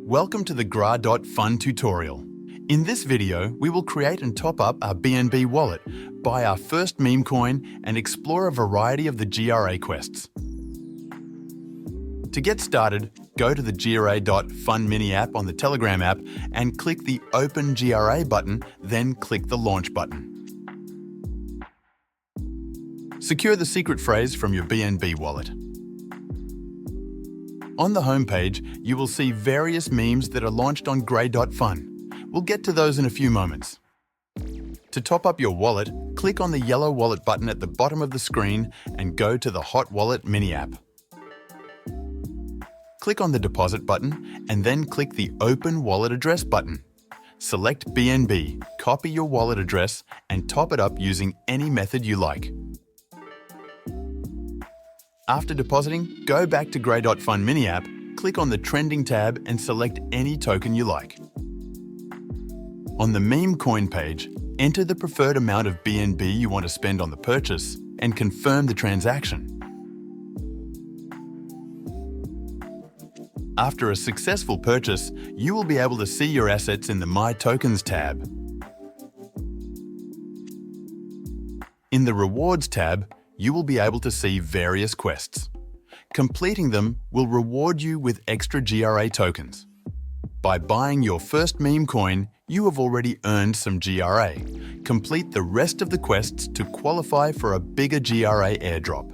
Welcome to the GRA.FUN tutorial. In this video, we will create and top up our BNB wallet, buy our first meme coin, and explore a variety of the GRA quests. To get started, go to the GRA.FUN mini app on the Telegram app and click the Open GRA button, then click the Launch button. Secure the secret phrase from your BNB wallet. On the homepage, you will see various memes that are launched on GRA.FUN. We'll get to those in a few moments. To top up your wallet, click on the yellow wallet button at the bottom of the screen and go to the Hot Wallet mini app. Click on the Deposit button and then click the Open Wallet Address button. Select BNB, copy your wallet address and top it up using any method you like. After depositing, go back to GRA.FUN mini app, click on the Trending tab and select any token you like. On the meme coin page, enter the preferred amount of BNB you want to spend on the purchase and confirm the transaction. After a successful purchase, you will be able to see your assets in the My Tokens tab. In the Rewards tab, you will be able to see various quests. Completing them will reward you with extra GRA tokens. By buying your first meme coin, you have already earned some GRA. Complete the rest of the quests to qualify for a bigger GRA airdrop.